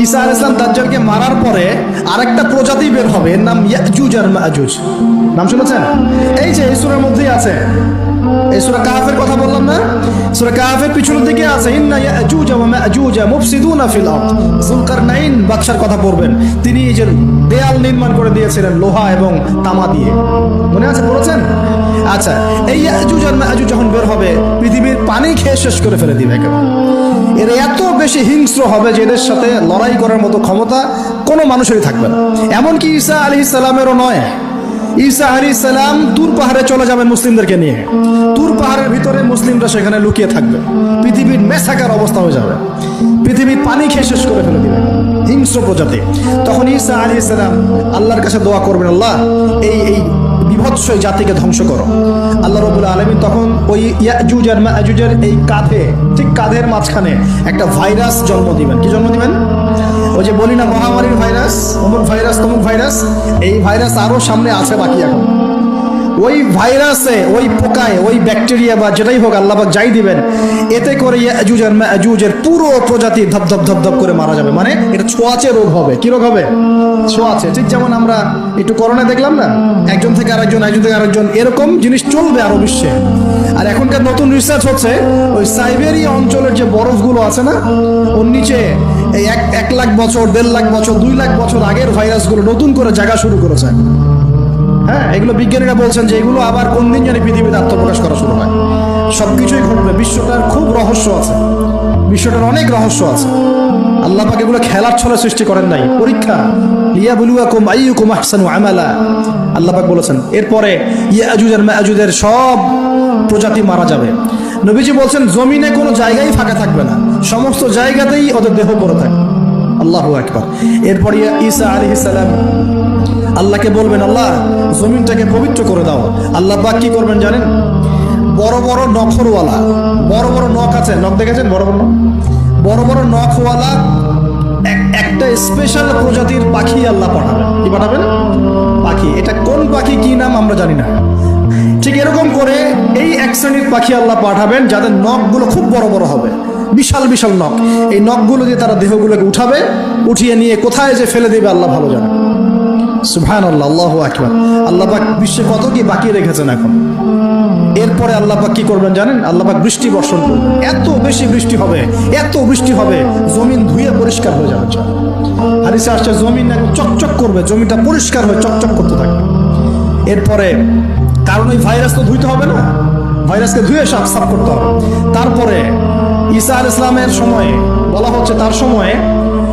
ঈসা আলাইহিস সালাম দাজ্জালকে মারার পরে আরেকটা প্রজাতি বের হবে, এর নাম ইয়াজুজ আর মাজুজ। নাম শুনেছেন? এই যে এই সূরার মধ্যেই আছে, এই সূরা কাহফের কথা বললাম না, সূরা কাহফের পিছনের দিকে আছে ইন্না ইয়াজুজ ওয়া মাজুজ মুফসিদুনা ফিল আরদ। যুলকারনাইন বাদশার কথা পড়বেন, তিনি এই যে দেয়াল নির্মাণ করে দিয়েছিলেন লোহা এবং তামা দিয়ে, মনে আছে, পড়েছেন? আচ্ছা, এই ইয়াজুজ আর মাজুজ যখন বের হবে পৃথিবীর পানি খেয়ে শেষ করে ফেলে দিবে একেবারে। এর এত বেশি হিংস্র হবে যে এদের সাথে লড়াই করার মতো ক্ষমতা কোনো মানুষেরই থাকবে না। এমনকি ঈসা আলাইহিস সালামেরও নয়। ঈসা আলাইহিস সালাম তুর পাহাড়ে চলে যাবেন মুসলিমদেরকে নিয়ে, তুর পাহাড়ের ভিতরে মুসলিমরা সেখানে লুকিয়ে থাকবে, পৃথিবীর মেসাকার অবস্থা হয়ে যাবে, পৃথিবীর পানি খেয়ে শেষ করে ফেলে দিবে হিংস্র প্রজাতি। তখন ঈসা আলাইহিস সালাম আল্লাহর কাছে দোয়া করবেন, আল্লাহ এই বিভৎস জাতিকে ধ্বংস করো। আল্লাহ রাব্বুল আলামিন তখন ওই ইয়াজুজ আর মাজুজের এই কাঁধে, ঠিক কাঁধের মাঝখানে একটা ভাইরাস জন্ম দিবেন। কি জন্ম দিবেন? ওই যে বলি না মহামারীর ভাইরাস, অমুক ভাইরাস তমুক ভাইরাস, এই ভাইরাস আরো সামনে আছে বাকি এখন। ওই ভাইরাসে, ওই পোকায়, ওই ব্যাকটেরিয়া বা যেটাই হোক আল্লাহ পাক যাই দিবেন, এতে করে ইয়াজুজ আর মাজুজের পুরো প্রজাতি ধপ ধপ ধপ ধপ করে মারা যাবে। মানে এটা ছোঁয়াচে রোগ হবে। কি রোগ হবে? ছোঁয়াচে। ঠিক যেমন আমরা একটু করোনা দেখলাম না, একজন থেকে আরেকজন, একজন থেকে আরেকজন, এরকম জিনিস চলবে আরো বিশ্বে। আর এখনকার নতুন রিসার্চ হচ্ছে ওই সাইবেরিয়া অঞ্চলের যে বরফগুলো আছে না, ওর নিচে এই 1 লাখ বছর, 1.5 লাখ বছর, 2 লাখ বছর আগের ভাইরাসগুলো নতুন করে জায়গা শুরু করেছে। হ্যাঁ, এগুলো বিজ্ঞানীরা বলছেন যে এগুলো আবার কোন দিন জানি পৃথিবীতে আত্মপ্রকাশ করা শুরু হয়। সবকিছুই ঘটবে। বিশ্বটার খুব রহস্য আছে, বিশ্বটার অনেক রহস্য আছে। আল্লাহ পাক এগুলো খেলার ছলে সৃষ্টি করেন নাই, পরীক্ষা। লিয়াবলুয়াকুম আইয়ুকুম আহসানু আমালা, আল্লাহ পাক বলেছেন। এরপরে ইয়াজুজ আর মাজুজের সব প্রজাতি মারা যাবে। নবীজি বলছেন জমিনে কোনো জায়গায় ফাঁকা থাকবে না, সমস্ত জায়গাতেই ওদের দেহ পড়ে থাকবে। আল্লাহু আকবার। এরপরে ঈসা আলাইহিস সালাম আল্লাহকে বলবেন, আল্লাহ জমিনটাকে পবিত্র করে দাও। আল্লাহ পাক কি করবেন জানেন? বড় বড় নখরওয়ালা, বড় বড় নখ আছে, নখ দেখেছেন? বড় বড় বড় বড় নখওয়ালা একটা স্পেশাল প্রজাতির পাখি আল্লাহ পাঠাবেন। কি পাঠাবেন? পাখি। এটা কোন পাখি, কি নাম আমরা জানি না। ঠিক এরকম করে এই এক শ্রেণীর পাখি আল্লাহ পাঠাবেন যাদের নখগুলো খুব বড় বড় হবে, বিশাল বিশাল নখ। এই নখগুলো দিয়ে তারা দেহগুলোকে উঠাবে, উঠিয়ে নিয়ে কোথায় যে ফেলে দেবে আল্লাহ ভালো জানে। সুবহানাল্লাহ, আল্লাহু আকবার। আল্লাহ পাক বিশ্বে কত কি বাকি রেখেছেন এখন। এরপরে আল্লাহ পাক কি করবেন জানেন? আল্লাহ পাক বৃষ্টি বর্ষণ করবেন। এত বেশি বৃষ্টি হবে, এত বৃষ্টি হবে, জমিন ধুয়ে পরিষ্কার হয়ে যাবে। হাদিসে আসছে জমিন একদম চকচক করবে, জমিটা পরিষ্কার হয়ে চকচক করতে থাকবে। এরপরে কারণ ওই ভাইরাস তো ধুইতে হবে না, ভাইরাসকে ধুয়ে সাফ করতে হবে। তারপরে ঈসা আলাইহিস সালামের সময়ে বলা হচ্ছে, তার সময়ে